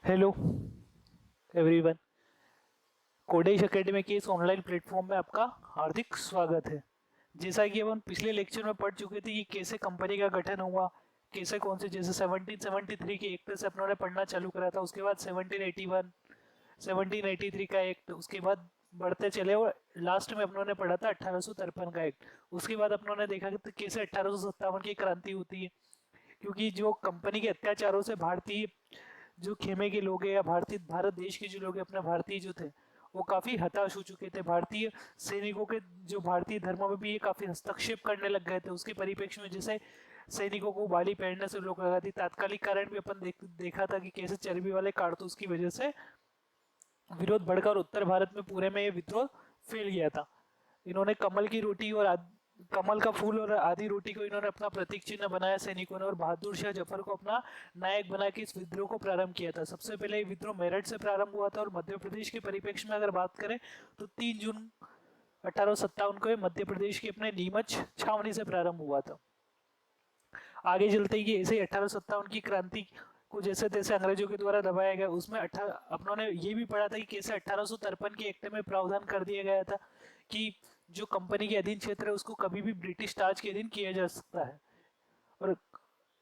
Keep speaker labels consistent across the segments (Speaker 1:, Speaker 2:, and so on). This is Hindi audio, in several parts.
Speaker 1: Hello everyone. कोडेश एकेडमी के इस ऑनलाइन प्लेटफॉर्म में आपका हार्दिक स्वागत है। जैसा कि अपन पिछले लेक्चर में पढ़ चुके थे कि कैसे कंपनी का गठन हुआ, कैसे कौन से जैसे 1773 के एक्ट से अपनों ने पढ़ना चालू करा था, उसके बाद 1781 1783 का एक्ट, उसके बाद बढ़ते चले और लास्ट में अपनों ने पढ़ा था 1853 का एक्ट। उसके बाद अपनों ने देखा कि कैसे 1857 की क्रांति होती है, क्योंकि जो कंपनी के अत्याचारों से भारतीय जो खेमे के लोग हैं या भारत देश के जो लोग हैं, अपने भारतीय जो थे वो काफ़ी हताश हो चुके थे। भारतीय सैनिकों के जो भारतीय धर्म में भी ये काफ़ी हस्तक्षेप करने लग गए थे। उसके परिप्रेक्ष्य में जैसे सैनिकों को बाली पहनने से रोका गया थी, तात्कालिक कारण भी अपन देखा था कि कैसे चर्बी वाले कारतूस की वजह से विरोध बढ़कर उत्तर भारत में पूरे में ये विद्रोह फैल गया था। इन्होंने कमल की रोटी और कमल का फूल और आधी रोटी को इन्होंने अपना प्रतीक चिन्ह बनाया सैनिकों ने, और बहादुर शाह जफर को अपना नायक बना के इस विद्रोह को प्रारंभ किया था। सबसे पहले ये विद्रोह मेरठ से प्रारंभ हुआ था, और मध्य प्रदेश के परिप्रेक्ष्य में अगर बात करें तो 3 जून 1857 को मध्य प्रदेश के अपने नीमच छावनी से प्रारंभ हुआ था। आगे चलते ही ऐसे ही 1857 की क्रांति को जैसे तैसे अंग्रेजों के द्वारा दबाया गया। उसमें अपनों ने ये भी पढ़ा था कि कैसे 1853 के एक्ट में प्रावधान कर दिया गया था कि जो कंपनी के अधीन क्षेत्र है उसको कभी भी ब्रिटिश ताज के अधीन किया जा सकता है। और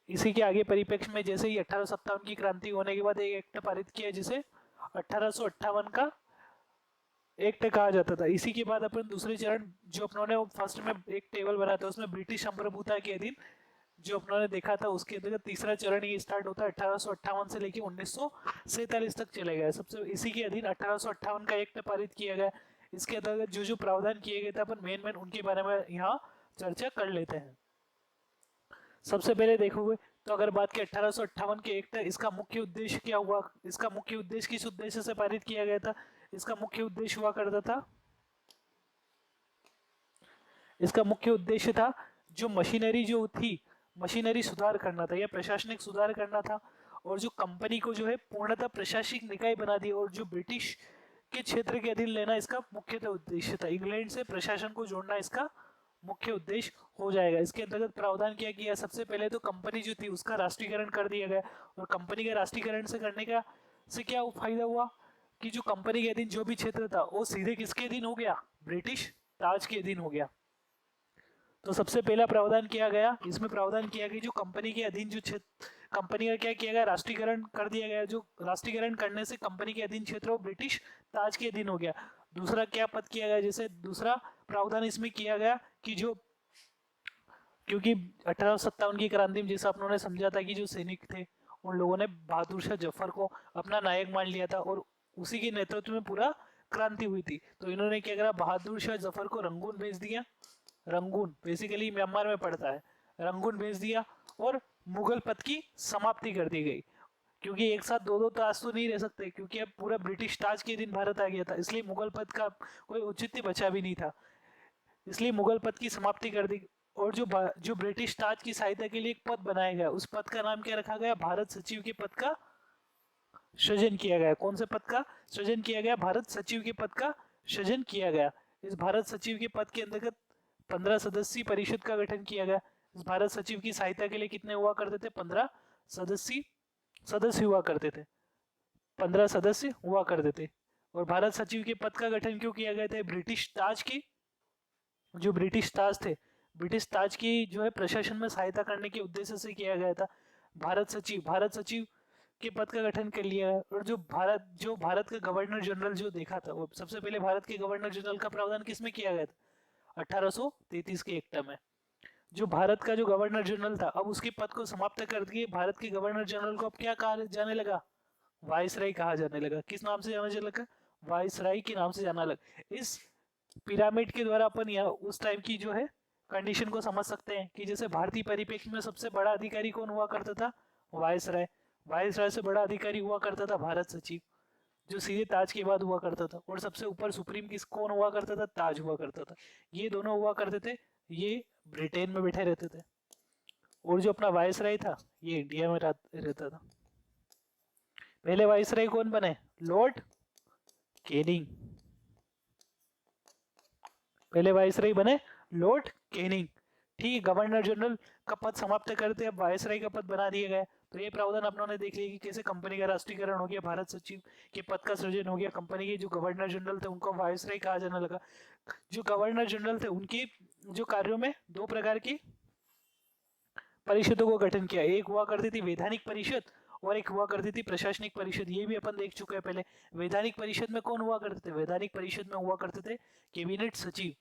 Speaker 1: इसी के आगे परिप्रेक्ष्य में जैसे ही 1857 की क्रांति होने के बाद एक एक्ट पारित किया जिसे 1858 का एक्ट कहा जाता था। इसी के बाद अपन दूसरे चरण जो अपनों ने फर्स्ट में एक टेबल बनाया था उसमें ब्रिटिश संप्रभुता के अधीन जो अपनों ने देखा था, उसके अंतर्गत तीसरा चरण ये स्टार्ट होता है 1858 से लेकर 1947 तक चले गए। सबसे इसी के अधीन 1858 का एक्ट पारित किया गया। इसके अंतर्गत जो जो प्रावधान किए गए थे अपन मेन उनके बारे में यहाँ चर्चा कर लेते हैं। सबसे पहले देखोगे तो अगर बात की 1858 के एक्ट, इसका मुख्य उद्देश्य क्या हुआ, इसका मुख्य उद्देश्य किस उद्देश्य से पारित किया गया था। इसका मुख्य उद्देश्य हुआ करता था, इसका मुख्य उद्देश्य था जो मशीनरी जो थी, मशीनरी सुधार करना था या प्रशासनिक सुधार करना था, और जो कंपनी को जो है पूर्णतः प्रशासनिक निकाय बना दी और जो ब्रिटिश के क्षेत्र के अधीन लेना इसका मुख्यतः उद्देश्य था। इंग्लैंड से प्रशासन को जोड़ना इसका मुख्य उद्देश्य हो जाएगा। इसके अंतर्गत प्रावधान किया गया, सबसे पहले तो कंपनी जो थी उसका राष्ट्रीयकरण कर दिया गया, और कंपनी का राष्ट्रीयकरण से करने का से क्या फायदा हुआ कि जो कंपनी के अधीन जो भी क्षेत्र था वो सीधे किसके अधीन हो गया, ब्रिटिश ताज के अधीन हो गया। तो सबसे पहला प्रावधान किया गया, इसमें प्रावधान किया गया जो कंपनी के अधीन जो क्षेत्र, कंपनी का क्या किया गया, राष्ट्रीयकरण कर दिया गया। जो राष्ट्रीयकरण करने से कंपनी के अधीन क्षेत्र ब्रिटिश ताज के अधीन हो गया। दूसरा क्या पद किया गया, जैसे दूसरा प्रावधान इसमें किया गया कि जो क्योंकि 1857 की क्रांति में जैसा आप लोगों ने समझा था कि जो सैनिक थे उन लोगों ने बहादुर शाह जफर को अपना नायक मान लिया था और उसी के नेतृत्व में पूरा क्रांति हुई थी। तो इन्होंने क्या करा, बहादुर शाह जफर को रंगून भेज दिया। रंगून बेसिकली म्यांमार में पड़ता है। रंगून भेज दिया और मुगल पद की समाप्ति कर दी गई, क्योंकि एक साथ दो दो ताज तो नहीं रह सकते, क्योंकि अब पूरा ब्रिटिश ताज के दिन भारत आ गया था, इसलिए मुगल पद का कोई औचित्य बचा भी नहीं था, इसलिए मुगल पद की समाप्ति कर दी। और जो ब्रिटिश ताज की सहायता के लिए एक पद बनाया गया, उस पद का नाम क्या रखा गया, भारत सचिव के पद का सृजन किया गया। कौन से पद का सृजन किया गया, भारत सचिव के पद का सृजन किया गया। इस भारत सचिव के पद के अंतर्गत 15 सदस्यीय परिषद का गठन किया गया। इस भारत सचिव की सहायता के लिए कितने हुआ करते थे, 15 सदस्यीय सदस्य हुआ करते थे, 15 सदस्य हुआ करते थे। और भारत सचिव के पद का गठन क्यों किया गया था, ब्रिटिश ताज की जो ब्रिटिश ताज थे, ब्रिटिश ताज की जो है प्रशासन में सहायता करने के उद्देश्य से किया गया था। भारत सचिव के पद का गठन कर लिया है। और जो भारत का गवर्नर जनरल जो देखा था, वो सबसे पहले भारत के गवर्नर जनरल का प्रावधान किसमें किया गया था, 1833 के एक्ट में। जो भारत का जो गवर्नर जनरल था, अब उसके पद को समाप्त कर दिए। भारत के गवर्नर जनरल को अब क्या कहा जाने लगा, वाइसराय कहा जाने लगा। किस नाम से जाना लगा, वाइसराय के नाम से जाना लगा। इस पिरामिड के द्वारा अपन यहाँ उस टाइम की जो है कंडीशन को समझ सकते हैं कि जैसे भारतीय परिप्रेक्ष्य में सबसे बड़ा अधिकारी कौन हुआ करता था, वाइसराय। वाइसराय से बड़ा अधिकारी हुआ करता था भारत सचिव, जो सीधे ताज के बाद हुआ करता था। और सबसे ऊपर सुप्रीम किस कौन हुआ करता था, ताज हुआ करता था। ये दोनों हुआ करते थे, ये ब्रिटेन में बैठे रहते थे, और जो अपना वाइसराय था ये इंडिया में रहता था। पहले वाइसराय कौन बने, लॉर्ड कैनिंग। पहले वाइसराय बने लॉर्ड कैनिंग। ठीक है, गवर्नर जनरल का पद समाप्त करते अब वाइसराय का पद बना दिया गया। तो ये प्रावधान अपनों ने देख लिया कि कैसे कंपनी का राष्ट्रीयकरण हो गया, भारत सचिव के पद का सृजन हो गया, कंपनी के जो गवर्नर जनरल थे उनको वायसराय कहा जाने लगा। जो गवर्नर जनरल थे उनके जो कार्यों में दो प्रकार की परिषदों को गठन किया, एक हुआ करती थी वैधानिक परिषद और एक हुआ करती थी प्रशासनिक परिषद। ये भी अपन देख चुके हैं पहले। वैधानिक परिषद में कौन हुआ करते थे? वैधानिक परिषद में हुआ करते थे कैबिनेट सचिव।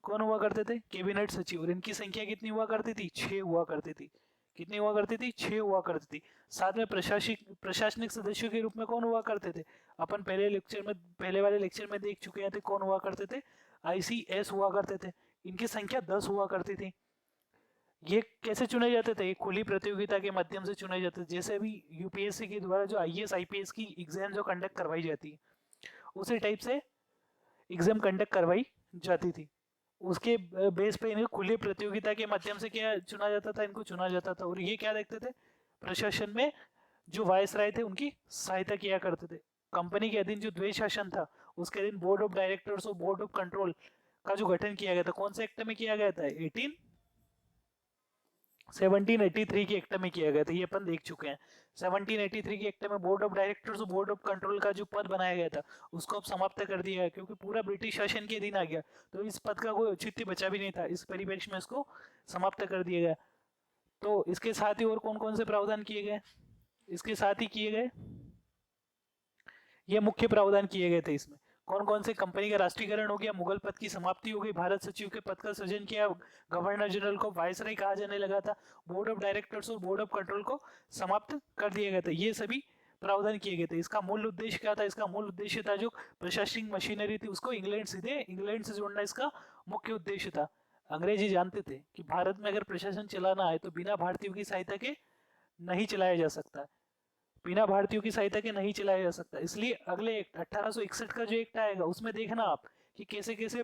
Speaker 1: कौन हुआ करते थे? कैबिनेट सचिव। और इनकी संख्या कितनी हुआ करती थी? 6 हुआ करती थी। कितनी हुआ करती थी? 6 हुआ करती थी। साथ में प्रशासनिक सदस्यों के रूप में कौन हुआ करते थे? अपन पहले वाले लेक्चर में देख चुके हैं कौन हुआ करते थे? ICS हुआ करते थे। इनकी संख्या 10 हुआ करती थी। ये कैसे चुने जाते थे? खुली प्रतियोगिता के माध्यम से चुने जाते थे। जैसे अभी UPSC के द्वारा जो IAS IPS की एग्जाम जो कंडक्ट करवाई जाती है, उसी टाइप से एग्जाम कंडक्ट करवाई जाती थी। उसके बेस पे इन्हें खुली प्रतियोगिता के माध्यम से क्या चुना जाता था? इनको चुना जाता था। और ये क्या देखते थे? प्रशासन में जो वायसराय थे उनकी सहायता किया करते थे। कंपनी के अधीन जो द्वैध शासन था उसके अधीन बोर्ड ऑफ डायरेक्टर्स और बोर्ड ऑफ कंट्रोल का जो गठन किया गया था, कौन से एक्ट में किया गया था? 1783 के एक्ट में किया गया था। ये अपन देख चुके हैं। 1783 के एक्ट में बोर्ड ऑफ डायरेक्टर्स और बोर्ड ऑफ कंट्रोल का जो पद बनाया गया था उसको अब समाप्त कर दिया है, क्योंकि पूरा ब्रिटिश शासन के अधीन आ गया, तो इस पद का कोई औचित्य बचा भी नहीं था। इस परिप्रेक्ष्य में इसको समाप्त कर दिया गया। तो इसके साथ ही और कौन कौन से प्रावधान किए गए? इसके साथ ही किए गए ये मुख्य प्रावधान किए गए थे। इसमें कौन कौन से? कंपनी का राष्ट्रीयकरण हो गया, मुगल पद की समाप्ति हो गई, भारत सचिव के पद का सृजन किया, गवर्नर जनरल को वायसराय कहा जाने लगा था, बोर्ड ऑफ डायरेक्टर्स और बोर्ड ऑफ कंट्रोल को समाप्त कर दिया गया था। ये सभी प्रावधान किए गए थे। इसका मूल उद्देश्य क्या था? इसका मूल उद्देश्य था जो प्रशासनिक मशीनरी थी उसको इंग्लैंड से जोड़ना इसका मुख्य उद्देश्य था। अंग्रेजी जानते थे कि भारत में अगर प्रशासन चलाना है तो बिना भारतीयों की सहायता के नहीं चलाया जा सकता, बिना भारतीयों की सहायता के नहीं चलाया जा सकता। इसलिए अगले एक्ट 1861 का जो एक्ट आएगा उसमें देखना आप कि कैसे कैसे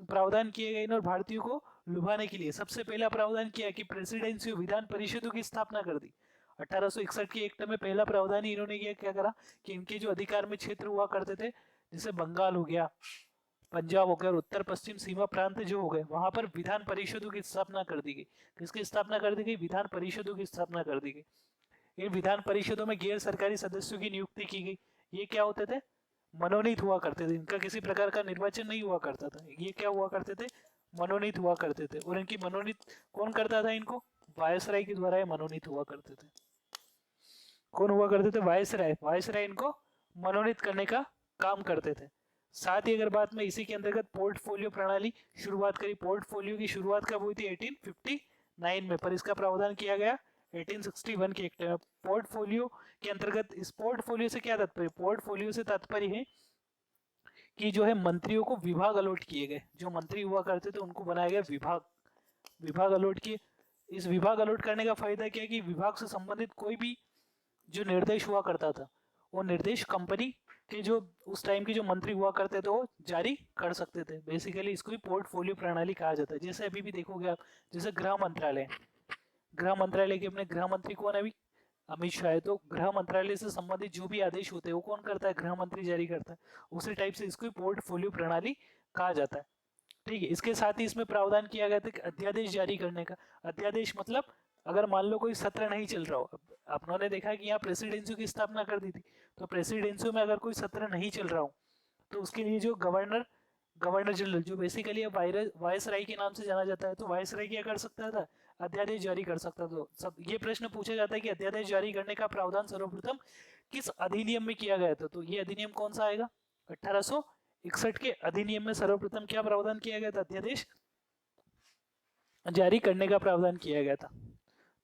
Speaker 1: प्रावधान किए गए और भारतीयों को लुभाने के लिए। सबसे पहला प्रावधान किया कि प्रेसिडेंसी विधान परिषदों की स्थापना कर दी। 1861 के एक्ट में पहला प्रावधान इन्होंने क्या करा कि इनके जो अधिकार में क्षेत्र हुआ करते थे, जैसे बंगाल हो गया, पंजाब हो गया और उत्तर पश्चिम सीमा प्रांत जो हो गए, वहां पर विधान परिषदों की स्थापना कर दी गई। किसकी स्थापना कर दी गई? विधान परिषदों की स्थापना कर दी गई। इन विधान परिषदों में गैर सरकारी सदस्यों की नियुक्ति की गई। ये क्या होते थे? मनोनीत हुआ करते थे। इनका किसी प्रकार का निर्वाचन नहीं हुआ करता था। ये क्या हुआ करते थे? मनोनीत हुआ करते थे। और इनकी मनोनीत कौन करता था? इनको वायसराय के द्वारा मनोनीत हुआ करते थे। कौन हुआ करते थे? वायसराय। वायसराय इनको मनोनीत करने का काम करते थे। साथ ही अगर बात में इसी के अंतर्गत पोर्टफोलियो प्रणाली शुरुआत करी। पोर्टफोलियो की शुरुआत कब हुई थी? 1859 में, पर इसका प्रावधान किया गया 1861 के एक्ट में। पोर्टफोलियो के अंतर्गत, इस पोर्टफोलियो से क्या तात्पर्य? पोर्टफोलियो से तात्पर्य है कि जो है मंत्रियों को विभाग अलॉट किए गए। जो मंत्री हुआ करते थे उनको बनाया गया विभाग अलॉट किए। इस विभाग अलॉट करने का फायदा क्या है कि विभाग से संबंधित कोई भी जो निर्देश हुआ करता था वो निर्देश कंपनी के जो उस टाइम के जो मंत्री हुआ करते थे वो जारी कर सकते थे। बेसिकली इसको ही पोर्टफोलियो प्रणाली कहा जाता है। जैसे अभी भी देखोगे आप, जैसे गृह मंत्रालय के अपने गृह मंत्री कौन है? अभी अमित शाह है। तो गृह मंत्रालय से संबंधित जो भी आदेश होते हैं वो कौन करता है? गृह मंत्री जारी करता है। उसी टाइप से इसको पोर्टफोलियो प्रणाली कहा जाता है। ठीक है। इसके साथ ही इसमें प्रावधान किया गया था कि अध्यादेश जारी करने का। अध्यादेश मतलब अगर मान लो कोई सत्र नहीं चल रहा हो, आपने देखा कि यहाँ प्रेसिडेंसी की स्थापना कर दी थी, तो प्रेसिडेंसी में अगर कोई सत्र नहीं चल रहा हो तो उसके लिए जो गवर्नर जनरल, जो बेसिकली वायसराय के नाम से जाना जाता है, तो वायसराय क्या कर सकता था? अध्यादेश जारी कर सकता था। सब ये प्रश्न पूछा जाता है कि अध्यादेश जारी करने का प्रावधान सर्वप्रथम किस अधिनियम में किया गया था? तो ये अधिनियम कौन सा आएगा? 1861 के अधिनियम में सर्वप्रथम क्या प्रावधान किया गया था? अध्यादेश जारी करने का प्रावधान किया गया था।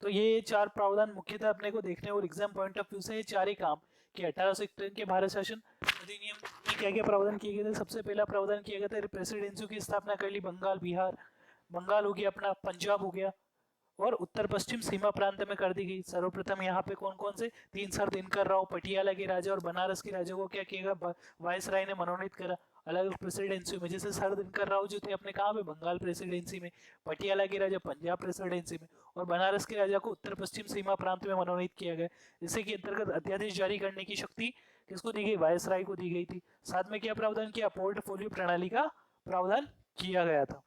Speaker 1: तो ये 4 प्रावधान मुख्यतः अपने को देखने और एग्जाम पॉइंट ऑफ व्यू से ये 4 ही काम कि 1861 के भारत शासन अधिनियम में क्या क्या प्रावधान किए गए थे। सबसे पहला प्रावधान किया गया था प्रेसिडेंसी की स्थापना कर ली। बंगाल हो गया अपना, पंजाब हो गया और उत्तर पश्चिम सीमा प्रांत में कर दी गई। सर्वप्रथम यहाँ पे कौन कौन से? 3 सर दिनकर राव, पटियाला के राजा और बनारस के राजा को क्या किया? वायसराय ने मनोनीत करा अलग अलग प्रेसिडेंसी में। जैसे सर दिनकर राव जो थे अपने कहाँ पे? बंगाल प्रेसिडेंसी में, पटियाला के राजा पंजाब प्रेसिडेंसी में और बनारस के राजा को उत्तर पश्चिम सीमा प्रांत में मनोनीत किया गया। इसी के अंतर्गत अध्यादेश जारी करने की शक्ति किसको दी गई? वायसराय को दी गई थी। साथ में क्या प्रावधान किया? पोर्टफोलियो प्रणाली का प्रावधान किया गया था।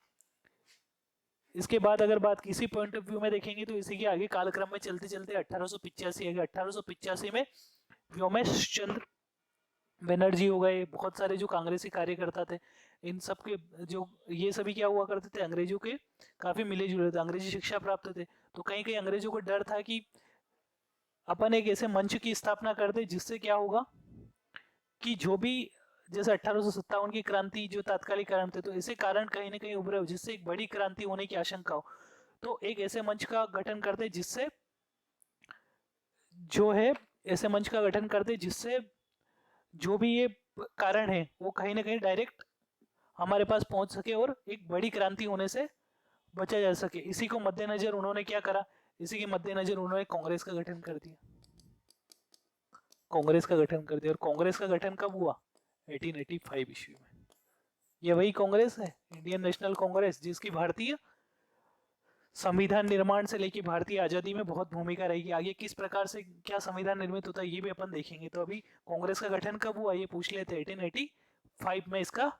Speaker 1: इसके बाद अगर बात किसी पॉइंट ऑफ व्यू में देखेंगे तो इसी के आगे कालक्रम में चलते चलते 1885 है। 1885 में व्योमेश चंद्र बनर्जी हो गए, बहुत सारे जो कांग्रेसी कार्यकर्ता थे, इन सब के जो ये सभी क्या हुआ करते थे, अंग्रेजों के काफी मिले जुले थे, अंग्रेजी शिक्षा प्राप्त थे। तो कहीं कहीं अंग्रेजों को डर था कि अपन एक ऐसे मंच की स्थापना कर दे जिससे क्या होगा कि जो भी जैसे 1857 की क्रांति जो तात्कालिक कारण थे, तो ऐसे कारण कहीं ना कहीं उभरे हो जिससे एक बड़ी क्रांति होने की आशंका हो। तो एक ऐसे मंच का गठन करते जिससे जो है ऐसे मंच का गठन करते जिससे जो भी ये कारण है वो कहीं ना कहीं डायरेक्ट हमारे पास पहुंच सके और एक बड़ी क्रांति होने से बचा जा सके। इसी को मद्देनजर उन्होंने क्या करा, इसी के मद्देनजर उन्होंने कांग्रेस का गठन कर दिया। कांग्रेस का गठन कर दिया। और कांग्रेस का गठन कब हुआ? 1885 ईस्वी में। ये वही कांग्रेस है, इंडियन नेशनल कांग्रेस, जिसकी भारतीय संविधान निर्माण से लेकर भारतीय आजादी में बहुत भूमिका रहेगी। आगे किस प्रकार से क्या संविधान निर्मित होता है ये भी अपन देखेंगे। तो अभी कांग्रेस का गठन कब हुआ ये पूछ लेते। 1885 में इसका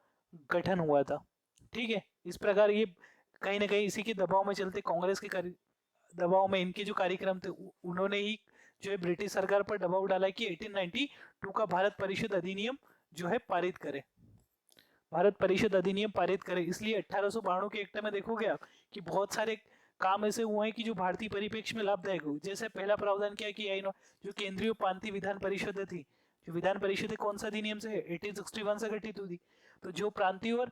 Speaker 1: गठन हुआ था। ठीक है, इस प्रकार ये कहीं ना कहीं इसी के दबाव में चलते, कांग्रेस के दबाव में इनके जो कार्यक्रम थे उन्होंने ही जो है ब्रिटिश सरकार पर दबाव डाला कि 1892 का भारत परिषद अधिनियम जो है पारित करे, भारत परिषद अधिनियम पारित करे। इसलिए 1892 के एक्ट में देखोगे आप कि बहुत सारे काम ऐसे हुए हैं कि जो भारतीय परिप्रेक्ष्य में लाभदायक हुए। जैसे पहला प्रावधान क्या किया इन्होंने, जो केंद्रीय प्रांतीय विधान परिषद थी, जो विधान परिषद कौन सा अधिनियम से 1861 से गठित हुई थी। तो जो प्रांतीय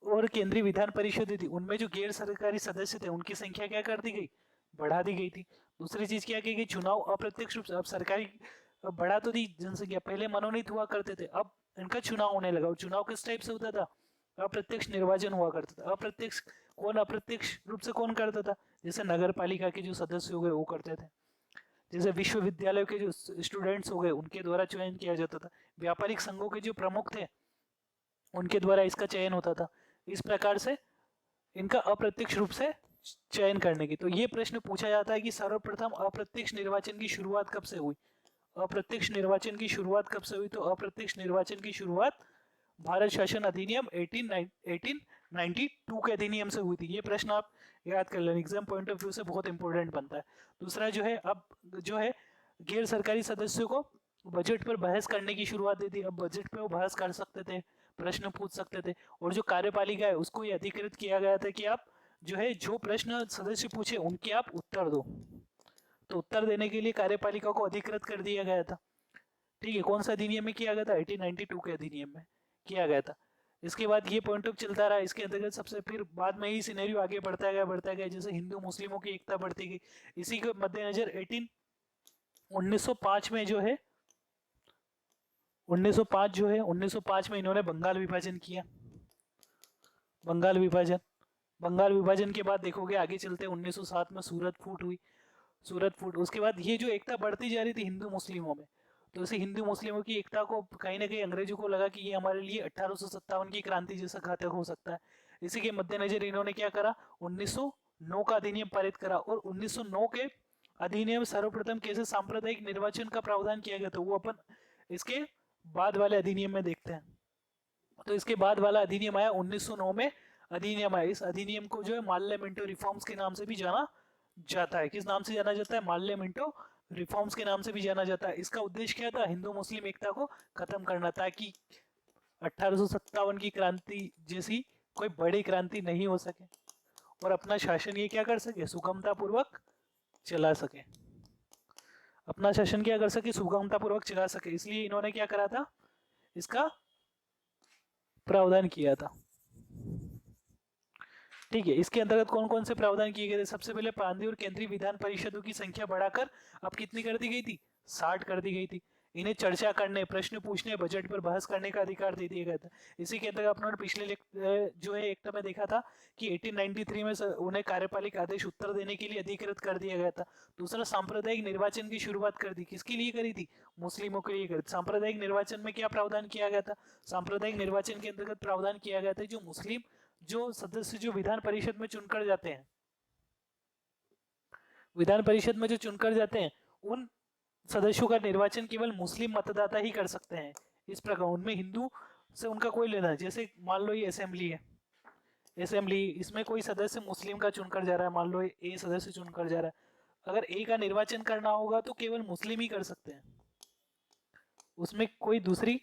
Speaker 1: और केंद्रीय विधान परिषद थी उनमें जो गैर सरकारी सदस्य थे उनकी संख्या क्या कर दी गई, बढ़ा दी गई थी। दूसरी चीज क्या की गई, चुनाव अप्रत्यक्ष रूप से, अब सरकारी बढ़ा तो दी जनसंख्या, पहले मनोनीत हुआ करते थे, अब इनका चुनाव होने लगा। और चुनाव किस टाइप से होता था, अप्रत्यक्ष निर्वाचन हुआ करता था। अप्रत्यक्ष कौन, अप्रत्यक्ष रूप से कौन करता था, जैसे नगर पालिका के जो सदस्य हो गए वो करते थे, जैसे विश्वविद्यालय के जो स्टूडेंट्स हो गए उनके द्वारा चयन किया जाता था, व्यापारिक संघों के जो प्रमुख थे उनके द्वारा इसका चयन होता था। इस प्रकार से इनका अप्रत्यक्ष रूप से चयन करने की। तो ये प्रश्न पूछा जाता है कि सर्वप्रथम अप्रत्यक्ष निर्वाचन की शुरुआत कब से हुई, अप्रत्यक्ष निर्वाचन की शुरुआत कब से हुई। तो अप्रत्यक्ष निर्वाचन की शुरुआत भारत शासन अधिनियम 1892 के अधिनियम से हुई थी। ये प्रश्न आप याद कर लें, एग्जाम पॉइंट ऑफ व्यू से बहुत इंपॉर्टेंट बनता है। दूसरा जो है, अब जो है गैर सरकारी सदस्यों को बजट पर बहस करने की शुरुआत दी थी। अब बजट पे वो बहस कर सकते थे, प्रश्न पूछ सकते थे। और जो कार्यपालिका है उसको ये अधिकृत किया गया था कि आप जो है जो प्रश्न सदस्य पूछे उनके आप उत्तर दो। तो उत्तर देने के लिए कार्यपालिका को अधिकृत कर दिया गया था। ठीक है, कौन सा अधिनियम में किया गया था, 1892 के अधिनियम में किया गया था। इसके बाद ये पॉइंट ऑफ चलता रहा, इसके अंतर्गत सबसे फिर बाद में ही सिनेरियो आगे बढ़ता गया, जैसे हिंदू मुस्लिमों की एकता बढ़ती गई। इसी के मद्देनजर 1905 में जो है 1905 में इन्होंने बंगाल विभाजन किया। बंगाल विभाजन के बाद देखोगे आगे चलते 1907 में सूरत फूट हुई। उसके बाद ये जो एकता बढ़ती जा रही थी हिंदू मुस्लिमों में, तो इसे हिंदू मुस्लिमों की एकता को कहीं ना कहीं अंग्रेजों को लगा कि ये हमारे लिए 1857 की क्रांति जैसा घातक हो सकता है। इसी के मद्देनजर इन्होंने क्या करा, 1909 का अधिनियम पारित करा। और 1909 के अधिनियम सर्वप्रथम कैसे सांप्रदायिक निर्वाचन का प्रावधान किया गया, तो वो अपन इसके बाद वाले अधिनियम में देखते हैं। तो इसके बाद वाला अधिनियम आया 1909 में अधिनियम आया। इस अधिनियम को जो है माल्ले मिंटो रिफॉर्म्स के नाम से भी जाना जाता है। किस नाम से जाना जाता है, माल्ले मिंटो रिफॉर्म्स के नाम से भी जाना जाता है। इसका उद्देश्य क्या था, हिंदू मुस्लिम एकता को खत्म करना, ताकि 1857 की क्रांति जैसी कोई बड़ी क्रांति नहीं हो सके और अपना शासन ये क्या कर सके, सुगमता पूर्वक चला सके, अपना शासन क्या कर सके, सुगमता पूर्वक चला सके। इसलिए इन्होंने क्या करा था, इसका प्रावधान किया था। ठीक है, इसके अंतर्गत कौन कौन से प्रावधान किए गए थे, सबसे पहले प्रांतीय और केंद्रीय विधान परिषदों की संख्या बढ़ाकर अब कितनी कर दी गई थी, 60 कर दी गई थी। इन्हें चर्चा करने, प्रश्न पूछने, बजट पर बहस करने का अधिकार दे दिया गया था। इसी के अंतर्गत अपने पिछले जो है एक्ट में देखा था कि 1893 में उन्हें कार्यपालिक आदेश उत्तर देने के लिए अधिकृत कर दिया गया था। दूसरा, सांप्रदायिक निर्वाचन की शुरुआत कर दी। किसके लिए करी थी, मुस्लिमों के लिए करी। सांप्रदायिक निर्वाचन में क्या प्रावधान किया गया था, सांप्रदायिक निर्वाचन के अंतर्गत प्रावधान किया गया था जो मुस्लिम जो सदस्य जो विधान परिषद में चुनकर जाते हैं, विधान परिषद में जो चुनकर जाते हैं उन सदस्यों का निर्वाचन केवल मुस्लिम मतदाता ही कर सकते हैं। इस प्रकार उनमें हिंदू से उनका कोई लेना है। जैसे मान लो ये असेंबली है, असेंबली, इसमें कोई सदस्य मुस्लिम का चुनकर जा रहा है, मान लो ए सदस्य चुनकर जा रहा है, अगर ए का निर्वाचन करना होगा तो केवल मुस्लिम ही कर सकते हैं, उसमें कोई दूसरी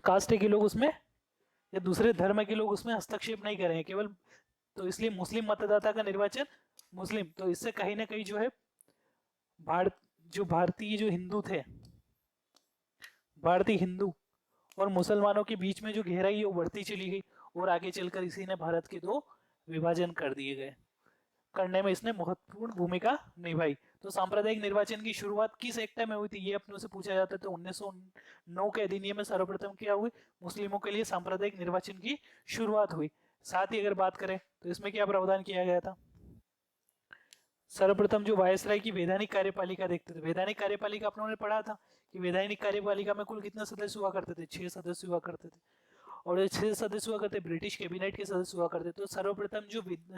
Speaker 1: कास्ट के लोग उसमें या दूसरे धर्म के लोग उसमें हस्तक्षेप नहीं करेंगे, केवल तो इसलिए मुस्लिम मतदाता का निर्वाचन मुस्लिम, तो इससे कहीं ना कहीं जो है भारतीय जो हिंदू थे, भारतीय हिंदू और मुसलमानों के बीच में जो गहराई है वो बढ़ती चली गई और आगे चलकर इसी ने भारत के दो विभाजन कर दिए गए, करने में इसने महत्वपूर्ण भूमिका निभाई। तो सांप्रदायिक निर्वाचन की शुरुआत किस एक्ट में हुई थी, ये अपने से पूछा जाता है। तो 1909 के अधिनियम में सर्वप्रथम क्या हुई, मुस्लिमों के लिए सांप्रदायिक निर्वाचन की शुरुआत हुई। साथ ही अगर बात करें तो इसमें क्या प्रावधान किया गया था, सर्वप्रथम जो वायसराय की वैधानिक कार्यपालिका देखते थे, वैधानिक कार्यपालिका अपने पढ़ा था कि वैधानिक कार्यपालिका में कुल कितने सदस्य हुआ करते थे, 6 सदस्य हुआ करते थे, और 6 सदस्य हुआ करते ब्रिटिश कैबिनेट के सदस्य हुआ करते। तो सर्वप्रथम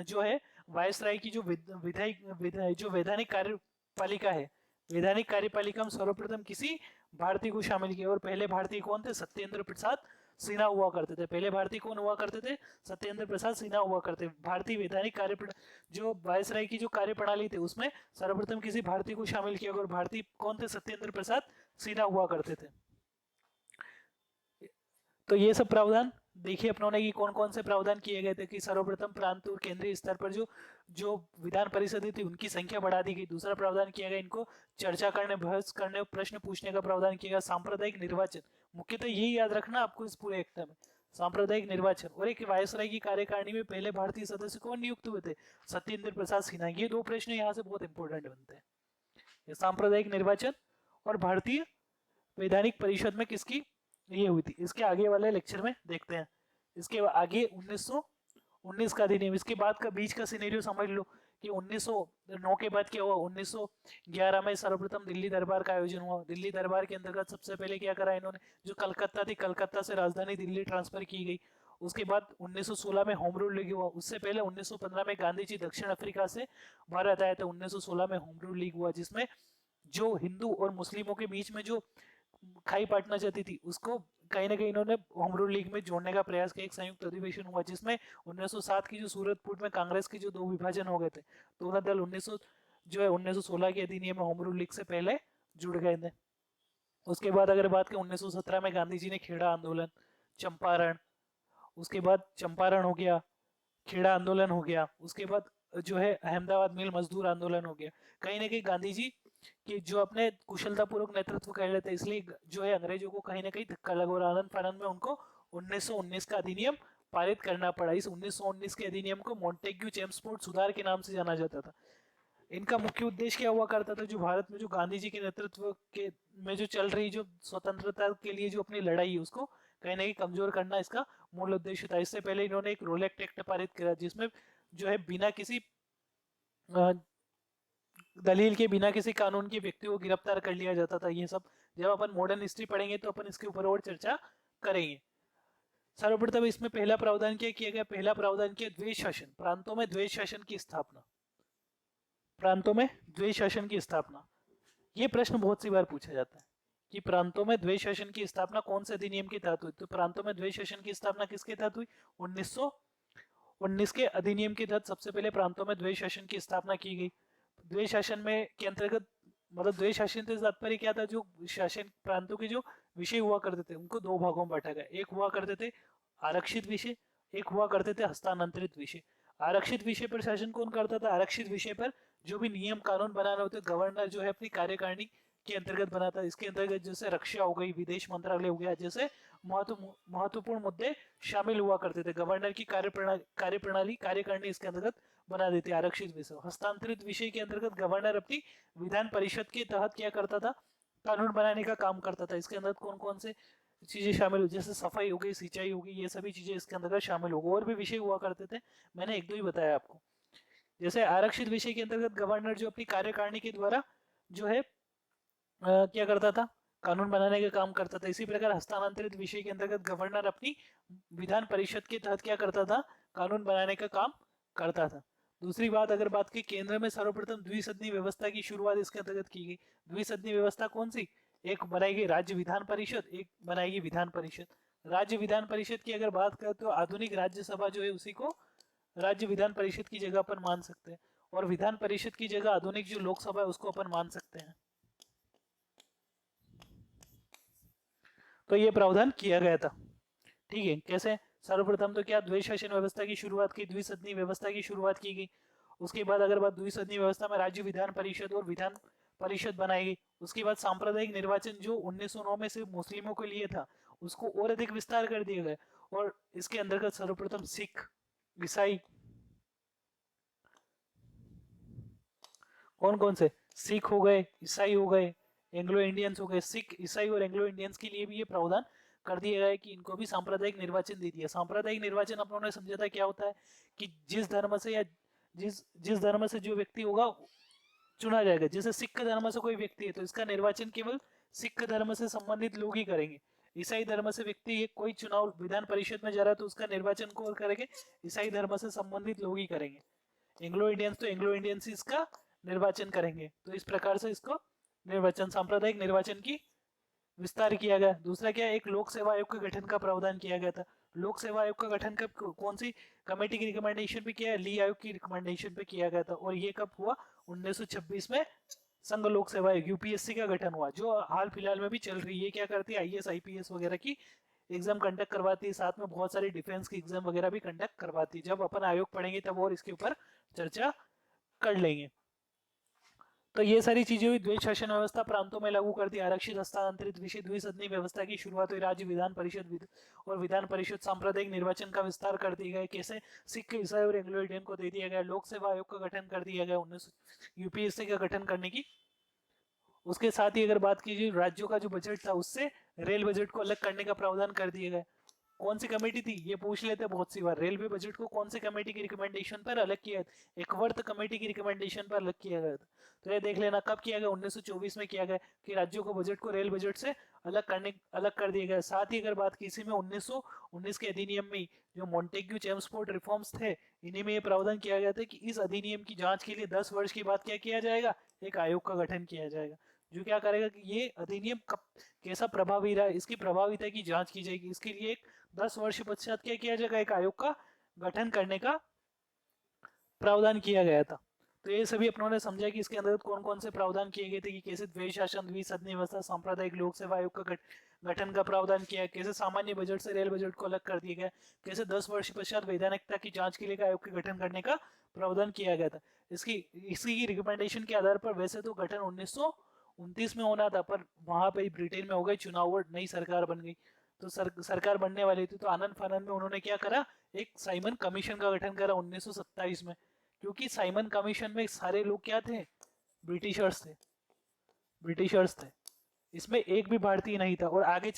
Speaker 1: जो है वायसराय की जो जो वैधानिक कार्यपालिका है, वैधानिक कार्यपालिका में सर्वप्रथम किसी भारतीय को शामिल किया, और पहले भारतीय कौन थे, सत्येंद्र प्रसाद सिन्हा हुआ करते थे। पहले भारतीय कौन हुआ करते थे, सत्येंद्र प्रसाद सिन्हा हुआ करते। भारतीय वैधानिक कार्य जो वायसराय की जो कार्यप्रणाली थी उसमें सर्वप्रथम किसी भारतीय को शामिल किया, और भारतीय कौन थे, सत्येंद्र प्रसाद सिन्हा हुआ करते थे। तो ये सब प्रावधान देखिए अपनों ने कि कौन कौन से प्रावधान किए गए थे कि सर्वप्रथम प्रांत और केंद्रीय स्तर पर जो विधान परिषद थी उनकी संख्या बढ़ा दी गई। दूसरा प्रावधान किया गया इनको चर्चा करने, बहस करने, प्रश्न पूछने का प्रावधान किया गया। सांप्रदायिक निर्वाचन, मुख्यतः यही याद रखना आपको इस पूरे एक्ट में, सांप्रदायिक निर्वाचन। और एक वायसराय की कार्यकारिणी में पहले भारतीय सदस्य कौन नियुक्त हुए थे, सत्येंद्र प्रसाद सिन्हा। ये दो प्रश्न यहाँ से बहुत इंपॉर्टेंट बनते हैं, सांप्रदायिक निर्वाचन और भारतीय वैधानिक परिषद में किसकी ये हुई थी। इसके आगे वाले लेक्चर में देखते हैं। इसके आगे 1919 का अधिनियम, इसके बाद का बीच का सिनेरियो समझ लो कि 1909 के बाद क्या हुआ, 1911 में सर्वप्रथम दिल्ली दरबार का आयोजन हुआ। दिल्ली दरबार के अंतर्गत सबसे पहले क्या करा इन्होंने, जो कलकत्ता थी, कलकत्ता से राजधानी दिल्ली ट्रांसफर की गई। उसके बाद 1916 में होम रूल लीग हुआ। उससे पहले 1915 में गांधी जी दक्षिण अफ्रीका से भारत आए थे। 1916 में होम रूल लीग हुआ, जिसमें जो हिंदू और मुस्लिमों के बीच में जो खाई पाटना चाहती थी उसको कहीं ना कहीं इन्होंने होम रूल लीग में जोड़ने का प्रयास किया। एक संयुक्त अधिवेशन हुआ जिसमें 1907 की जो सूरतपुर में कांग्रेस के जो दो विभाजन हो गए थे, दोनों दल 1916 के अधिनियम में होम रूल लीग से पहले जुड़ गए थे। उसके बाद अगर बात करें 1917 में गांधी जी ने खेड़ा आंदोलन, चंपारण, उसके बाद चंपारण हो गया, खेड़ा आंदोलन हो गया, उसके बाद जो है अहमदाबाद मिल मजदूर आंदोलन हो गया। कहीं ना कहीं गांधी जी कि जो अपने कुशलतापूर्वक नेतृत्व कर लेते इसलिए जो है अंग्रेजों को कहीं ना कहीं धक्का लगा और आनंद फानंद में उनको 1919 का अधिनियम पारित करना पड़ा। इस 1919 के अधिनियम को मॉन्टेग्यू चेम्सफोर्ड सुधार के नाम से जाना जाता था। इनका मुख्य उद्देश्य क्या हुआ करता था, जो भारत में जो गांधी जी के नेतृत्व के में जो चल रही जो स्वतंत्रता के लिए जो अपनी लड़ाई है उसको कहीं ना कहीं कमजोर करना इसका मूल उद्देश्य था। इससे पहले इन्होंने एक रोलेक्ट एक्ट पारित किया जिसमें जो है बिना किसी दलील के, बिना किसी कानून के व्यक्ति को गिरफ्तार कर लिया जाता था। ये सब जब अपन मॉडर्न हिस्ट्री पढ़ेंगे तो अपन इसके ऊपर और चर्चा करेंगे। सर्वप्रथम इसमें पहला प्रावधान क्या किया गया, पहला प्रावधान किया द्वेष शासन, प्रांतों में द्वेष शासन की स्थापना, प्रांतों में द्वेष शासन की स्थापना। ये प्रश्न बहुत सी बार पूछा जाता है कि प्रांतों में द्वेष शासन की स्थापना कौन से अधिनियम के तहत हुई। तो प्रांतों में द्वेष शासन की स्थापना किसके तहत हुई, 1919 के अधिनियम के तहत सबसे पहले प्रांतों में द्वेष शासन की स्थापना की गई। द्वेष शासन में के अंतर्गत मतलब द्वेष शासन से तात्पर्य क्या था, जो शासन प्रांतों के जो विषय हुआ करते थे उनको दो भागों में बांटा गया। एक हुआ करते थे आरक्षित विषय, एक हुआ करते थे हस्तांतरित विषय। आरक्षित विषय पर शासन कौन करता था, आरक्षित विषय पर जो भी नियम कानून बनाना होते गवर्नर जो है अपनी कार्यकारिणी के अंतर्गत बनाता है। इसके अंतर्गत जैसे रक्षा हो गई, विदेश मंत्रालय हो गया, जैसे महत्वपूर्ण मुद्दे शामिल हुआ करते थे। गवर्नर की कार्यप्रणाली कार्यकारिणी इसके अंतर्गत बना देते। आरक्षित विषय, हस्तांतरित विषय के अंतर्गत गवर्नर अपनी विधान परिषद के तहत क्या करता था, कानून बनाने का काम करता था। इसके अंदर कौन कौन से चीजें शामिल हो, जैसे सफाई हो गई, सिंचाई होगी, ये सभी चीजें इसके अंतर्गत शामिल होगी। और भी विषय हुआ करते थे, मैंने एक दो ही बताया आपको। जैसे आरक्षित विषय के अंतर्गत गवर्नर जो अपनी कार्यकारिणी के द्वारा जो है क्या करता था, कानून बनाने का काम करता था। इसी प्रकार हस्तांतरित विषय के अंतर्गत गवर्नर अपनी विधान परिषद के तहत क्या करता था, कानून बनाने का काम करता था। दूसरी बात अगर बात की, केंद्र में सर्वप्रथम द्विसदनी व्यवस्था की शुरुआत इसके अंतर्गत की गई। द्विसदनी व्यवस्था कौन सी, एक बनाई गई राज्य विधान परिषद, एक बनाई गई विधान परिषद। राज्य विधान परिषद की अगर बात करें तो आधुनिक राज्यसभा जो है उसी को राज्य विधान परिषद की जगह अपन मान सकते हैं, और विधान परिषद की जगह आधुनिक जो लोकसभा है उसको अपन मान सकते हैं। तो ये प्रावधान किया गया था। ठीक है, कैसे? सर्वप्रथम तो क्या द्वैशासन व्यवस्था की शुरुआत की, द्विसदनी व्यवस्था की शुरुआत की गई। उसके बाद अगर बात द्विसदनी व्यवस्था में राज्य विधान परिषद और विधान परिषद बनाई गई। उसके बाद सांप्रदायिक निर्वाचन जो 1909 में से मुस्लिमों के लिए था उसको और अधिक विस्तार कर दिया गया, और इसके अंतर्गत सर्वप्रथम सिख, ईसाई, कौन कौन से? सिख हो गए, ईसाई हो गए, एंग्लो इंडियंस हो गए। सिख, ईसाई और एंग्लो इंडियंस के लिए भी ये प्रावधान कर दिया गया है कि इनको भी सांप्रदायिक निर्वाचन दे दिया। सांप्रदायिक निर्वाचन अपनों ने समझा था क्या होता है कि जिस धर्म से या जिस धर्म से जो व्यक्ति होगा चुना जाएगा। जैसे सिख धर्म से कोई व्यक्ति है तो इसका निर्वाचन केवल सिख धर्म से संबंधित लोग ही करेंगे। ईसाई धर्म से व्यक्ति कोई चुनाव विधान परिषद में जा रहा है तो उसका निर्वाचन कौन करेंगे? ईसाई धर्म से संबंधित लोग ही करेंगे। एंग्लो इंडियंस तो एंग्लो इंडियंस इसका निर्वाचन करेंगे। तो इस प्रकार से इसको निर्वाचन, सांप्रदायिक निर्वाचन की विस्तार किया गया। दूसरा क्या, एक लोक सेवा आयोग के गठन का प्रावधान किया गया था। लोक सेवा आयोग का गठन कब, कौन सी कमेटी की रिकमेंडेशन पे किया? ली आयोग की रिकमेंडेशन पे किया गया था। और ये कब हुआ? 1926 में संघ लोक सेवा आयोग यूपीएससी का गठन हुआ, जो हाल फिलहाल में भी चल रही है। क्या करती है? आईएएस आईपीएस वगैरह की एग्जाम कंडक्ट करवाती है, साथ में बहुत सारी डिफेंस की एग्जाम वगैरह भी कंडक्ट करवाती है। जब अपन आयोग पढ़ेंगे तब और इसके ऊपर चर्चा कर लेंगे। तो ये सारी चीजें हुई। द्वैत शासन व्यवस्था प्रांतों में लागू कर दी। आरक्षित हस्तांतरित विषय द्विसदनी व्यवस्था की शुरुआत हुई। राज्य विधान परिषद और विधान परिषद सांप्रदायिक निर्वाचन का विस्तार कर दिया गया। कैसे? सिख, ईसाई और एंग्लो इंडियन को दे दिया गया। लोक सेवा आयोग का गठन कर दिया गया 19 यूपीएससी का गठन करने की। उसके साथ ही अगर बात कीजिए राज्यों का जो बजट था उससे रेल बजट को अलग करने का प्रावधान कर दिया गया। कौन सी कमेटी थी ये पूछ लेते हैं बहुत सी बार। रेलवे बजट को कौन सी कमेटी की रिकमेंडेशन पर अलग किया? एकवर्थ कमेटी की रिकमेंडेशन पर अलग किया गया था। तो ये देख लेना कब किया गया? 1924 में किया गया कि राज्यों को बजट को रेल बजट से अलग कर दिया गया। साथ ही अगर बात की इसी में 1919 के अधिनियम में जो मॉन्टेग्यू चेम्सफोर्ड रिफॉर्म्स थे, इन्हीं में ये प्रावधान किया गया था कि इस अधिनियम की जांच के लिए 10 वर्ष के बाद क्या किया जाएगा? एक आयोग का गठन किया जाएगा, जो क्या करेगा कि ये अधिनियम कब कैसा प्रभावी रहा, इसकी प्रभाविता की जांच की जाएगी। इसके लिए एक 10 वर्ष पश्चात क्या किया जाएगा? एक आयोग का गठन करने का प्रावधान किया गया था। तो ये सभी अपनों ने समझा कि इसके अंदर कौन कौन से प्रावधान किए गए थे कि कैसे द्वैत शासन, द्विसदनी व्यवस्था, सांप्रदायिक लोक सेवा आयोग का गठन का प्रावधान किया, कैसे सामान्य बजट से रेल बजट को अलग कर दिया गया, कैसे 10 वर्ष पश्चात वैधानिकता की जांच के लिए आयोग के गठन करने का प्रावधान किया गया था। इसी की रिकमेंडेशन के आधार पर वैसे तो गठन 1929 में होना था, पर वहां पर ब्रिटेन में हो गई चुनाव और नई सरकार बन गई। तो सरकार बनने वाली थी, तो आनंद फानंद में उन्होंने क्या करा? एक साइमन कमीशन का गठन करा 1927 में। क्योंकि साइमन कमीशन में सारे लोग क्या थे? ब्रिटिशर्स थे। इसमें एक भी भारतीय नहीं था। और आगे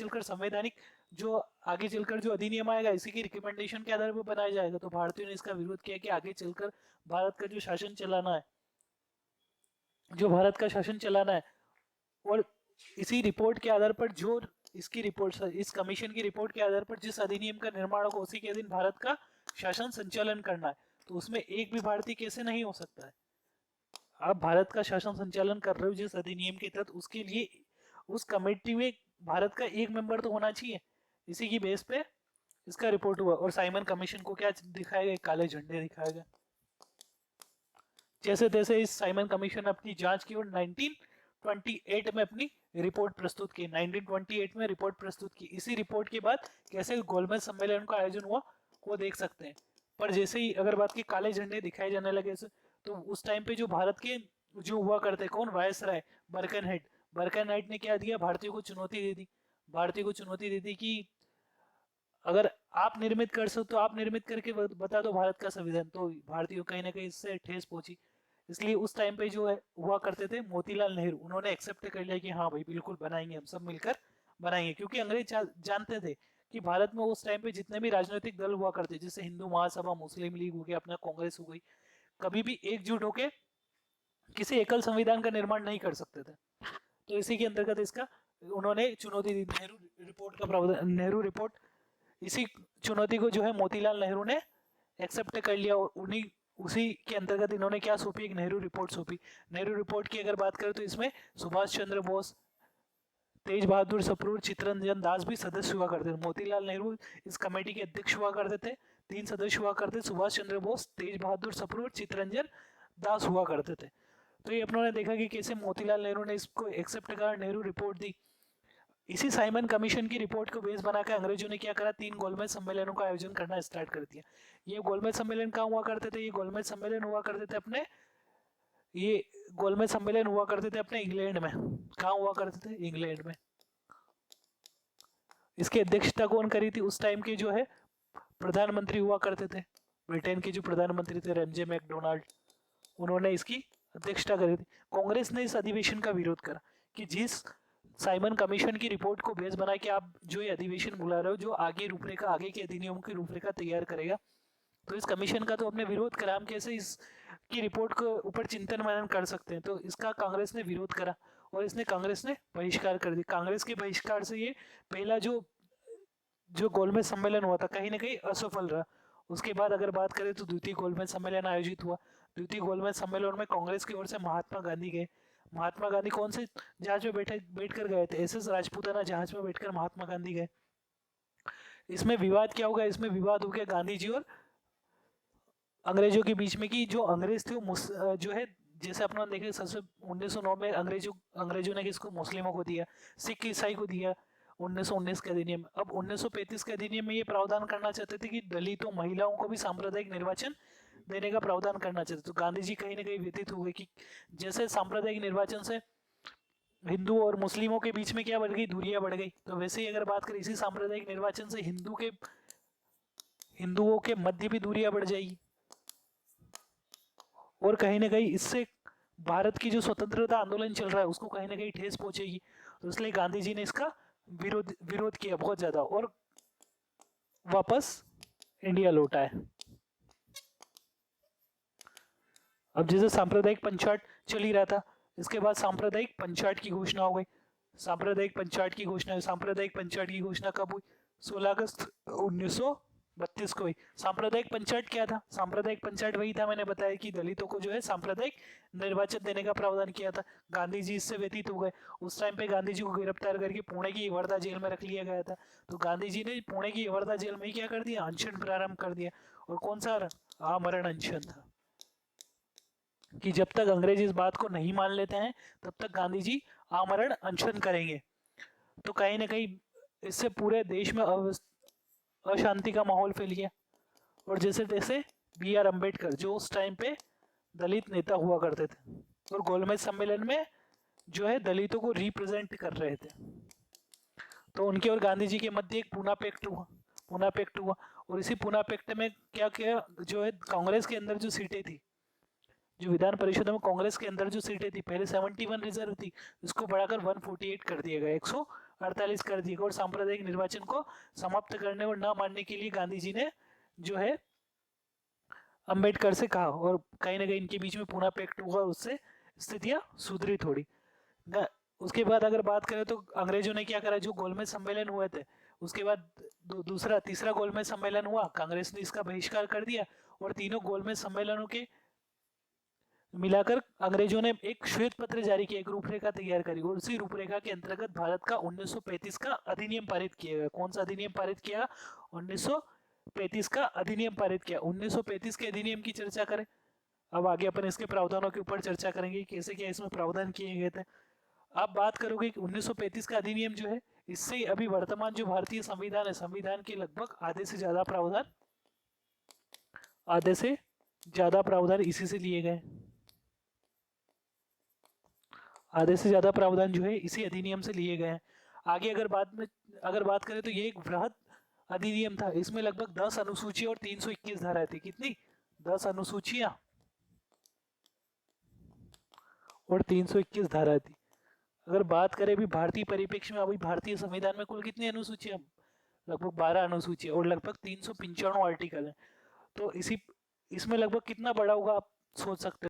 Speaker 1: चलकर जो अधिनियम आएगा इसी की रिकमेंडेशन के आधार पर बनाया जाएगा। तो भारतीयों ने इसका विरोध किया कि आगे चलकर भारत का जो शासन चलाना है, और इसी रिपोर्ट के आधार पर जो इस कमीशन की रिपोर्ट के आधार पर जिस अधिनियम का निर्माण होगा उसी के अधीन भारत का शासन संचालन करना है। तो उसमें एक भी भारतीय कैसे नहीं हो सकता है? आप भारत का शासन संचालन कर रहे हो जिस अधिनियम के तहत, उसके लिए उस कमेटी में भारत का एक मेंबर तो होना चाहिए। इसी की बेस पे इसका रिपोर्ट हुआ। और साइमन कमीशन को क्या दिखाया गया? काले झंडे दिखाया गया। जैसे तैसे इस साइमन कमीशन ने अपनी जांच की और 1928 में अपनी रिपोर्ट प्रस्तुत की। 1928 में रिपोर्ट प्रस्तुत की। इसी रिपोर्ट के बाद कैसे गोलमेज सम्मेलन का आयोजन हुआ वो देख सकते हैं। पर जैसे ही अगर बात की काले झंडे दिखाए जाने लगे तो उस टाइम पे जो भारत के जो हुआ करते, कौन? वायसराय बर्कनहेड ने क्या दिया? भारतीयों को चुनौती दे दी कि अगर आप निर्मित कर सकते तो आप निर्मित करके बता दो भारत का संविधान। तो भारतीयों कहीं ना कहीं इससे ठेस पहुंची। इसलिए उस टाइम पे जो है हुआ करते थे मोतीलाल नेहरू, उन्होंने एक्सेप्ट कर लिया कि हाँ भाई बिल्कुल बनाएंगे, हम सब मिलकर बनाएंगे। क्योंकि अंग्रेज जानते थे कि भारत में उस टाइम पे जितने भी राजनीतिक दल हुआ करते, जैसे हिंदू महासभा, मुस्लिम लीग हो गया, अपना कांग्रेस हो गई, कभी भी एकजुट होके किसी एकल संविधान का निर्माण नहीं कर सकते थे। तो इसी के अंतर्गत इसका उन्होंने चुनौती दी। नेहरू रिपोर्ट, इसी चुनौती को जो है मोतीलाल नेहरू ने एक्सेप्ट कर लिया। और उसी के अंतर्गत इन्होंने क्या सौंपी? एक नेहरू रिपोर्ट सौंपी। नेहरू रिपोर्ट की अगर बात करें तो इसमें सुभाष चंद्र बोस, तेज बहादुर सप्रू, चित्तरंजन दास भी सदस्य हुआ करते थे। मोतीलाल नेहरू इस कमेटी के अध्यक्ष हुआ करते थे। 3 सदस्य हुआ करते, सुभाष चंद्र बोस, तेज बहादुर सप्रू और चित्तरंजन दास हुआ करते थे। तो ये अपनों ने देखा कि कैसे मोतीलाल नेहरू ने इसको एक्सेप्ट करा, नेहरू रिपोर्ट दी। इसी साइमन कमीशन की रिपोर्ट को बेस बनाकर अंग्रेजों ने क्या करा, 3 गोलमेज सम्मेलनों का आयोजन करना स्टार्ट कर दिया। ये गोलमेज सम्मेलन कहाँ हुआ करते थे? ये गोलमेज सम्मेलन हुआ करते थे अपने इंग्लैंड में। कहाँ हुआ करते थे? इंग्लैंड में। इसकी अध्यक्षता कौन करी थी? उस टाइम के जो है प्रधानमंत्री हुआ करते थे, ब्रिटेन के जो प्रधानमंत्री थे रमजे मैकडोनाल्ड, उन्होंने इसकी अध्यक्षता करी थी। कांग्रेस ने इस अधिवेशन का विरोध करा कि जिस साइमन कमीशन की रिपोर्ट को बेस बना के आप जो ये अधिवेशन बुला रहे हो, जो आगे रूपरेखा, आगे के अधिनियम की रूपरेखा तैयार करेगा, तो इस कमीशन का तो अपने विरोध करा, हम कैसे इसकी रिपोर्ट के ऊपर चिंतन मनन कर सकते हैं। तो इसका कांग्रेस ने विरोध करा और कांग्रेस ने बहिष्कार कर दिया। कांग्रेस के बहिष्कार से ये पहला जो गोलमेज सम्मेलन हुआ था कहीं ना कहीं असफल रहा। उसके बाद अगर बात करें तो द्वितीय गोलमेज सम्मेलन आयोजित हुआ। द्वितीय गोलमेज सम्मेलन में कांग्रेस की ओर से महात्मा गांधी गए। महात्मा गांधी कौन से जहाज में बैठकर गए थे? एसएस राजपूताना जहाज में बैठकर महात्मा गांधी गए। इसमें विवाद क्या होगा? इसमें विवाद हो गया गांधी जी और अंग्रेजों के बीच में कि जो अंग्रेज थे वो जो है, जैसे अपना देखे सबसे 1909 में अंग्रेजों ने किसको? मुस्लिमों को दिया, सिख ईसाई को दिया 1919 के अधिनियम। अब 1935 के अधिनियम में ये प्रावधान करना चाहते थे कि दलितों, महिलाओं को भी सांप्रदायिक निर्वाचन देने का प्रावधान करना चाहते। तो गांधी जी कहीं ना कहीं व्यतीत हो गए कि जैसे सांप्रदायिक निर्वाचन से हिंदू और मुस्लिमों के बीच में क्या बढ़ गई? दूरियां बढ़ गई। तो वैसे ही अगर बात करें इसी सांप्रदायिक निर्वाचन से हिंदुओं के मध्य भी दूरियां बढ़ जाएगी और कहीं ना कहीं इससे भारत की जो स्वतंत्रता आंदोलन चल रहा है उसको कहीं ना कहीं ठेस पहुंचेगी। तो इसलिए गांधी जी ने इसका विरोध किया बहुत ज्यादा और वापस इंडिया लौटा है। अब जैसे सांप्रदायिक पंचायत चल ही रहा था, इसके बाद सांप्रदायिक पंचायत की घोषणा हो गई। सांप्रदायिक पंचायत की घोषणा कब हुई? 16 अगस्त 1932 को हुई। सांप्रदायिक पंचायत क्या था? सांप्रदायिक पंचायत वही था, मैंने बताया कि दलितों को जो है सांप्रदायिक निर्वाचन देने का प्रावधान किया था। गांधी जी इससे व्यतीत हो गए। उस टाइम पे गांधी जी को गिरफ्तार करके पुणे की वर्धा जेल में रख लिया गया था। तो गांधी जी ने पुणे की वर्धा जेल में क्या कर दिया? अनशन प्रारंभ कर दिया। और कौन सा? आमरण अनशन था कि जब तक अंग्रेज इस बात को नहीं मान लेते हैं तब तक गांधी जी आमरण अनशन करेंगे। तो कहीं ना कहीं इससे पूरे देश में अशांति का माहौल फैल गया। और जैसे तैसे BR अम्बेडकर जो उस टाइम पे दलित नेता हुआ करते थे और गोलमेज सम्मेलन में जो है दलितों को रिप्रेजेंट कर रहे थे, तो उनके और गांधी जी के मध्य एक पूना पैक्ट हुआ। और इसी पूना पैक्ट में क्या किया, जो है कांग्रेस के अंदर जो सीटें थी, जो विधान परिषद में कांग्रेस के अंदर जो सीटें थी, पहले 71 रिजर्व थी, इसको बढ़ाकर 148 कर दिया गया, 148 कर दिया गया। और सांप्रदायिक निर्वाचन को समाप्त करने और न मानने के लिए गांधी जी ने जो है अंबेडकर से कहा और कहीं ना कहीं इनके बीच में पूना पैक्ट हुआ, उससे स्थितियां सुधरी थोड़ी। उसके बाद अगर बात करें तो अंग्रेजों ने क्या करा, जो गोलमेज सम्मेलन हुए थे उसके बाद तीसरा गोलमेज सम्मेलन हुआ, कांग्रेस ने इसका बहिष्कार कर दिया और तीनों गोलमेज सम्मेलनों के मिलाकर अंग्रेजों ने एक श्वेत पत्र जारी किया, एक रूपरेखा तैयार करी और उसी रूपरेखा के अंतर्गत भारत का 1935 का अधिनियम पारित किया गया। कौन सा अधिनियम पारित किया? 1935 का अधिनियम पारित किया। 1935 के अधिनियम की चर्चा करें, अब आगे अपन इसके प्रावधानों के ऊपर चर्चा करेंगे, कैसे क्या इसमें प्रावधान किए गए थे। आप बात करोगे कि 1935 का अधिनियम जो है, इससे अभी वर्तमान जो भारतीय संविधान है, संविधान के लगभग आधे से ज्यादा प्रावधान इसी से लिए गए। आधे से ज्यादा प्रावधान जो है इसी अधिनियम से लिए गए हैं। आगे अगर बात करें तो ये एक वृहद अधिनियम था। इसमें लगभग 10 अनुसूचियां और 321 धाराएं थी। कितनी? 10 अनुसूचियां और 321 धाराएं थी। अगर बात करें अभी भारतीय परिप्रेक्ष्य में, अभी भारतीय संविधान में कुल कितनी अनुसूचियां? लगभग 12 अनुसूचियां और लगभग 395 आर्टिकल है। तो इसमें लगभग कितना बड़ा होगा आप सोच सकते हैं।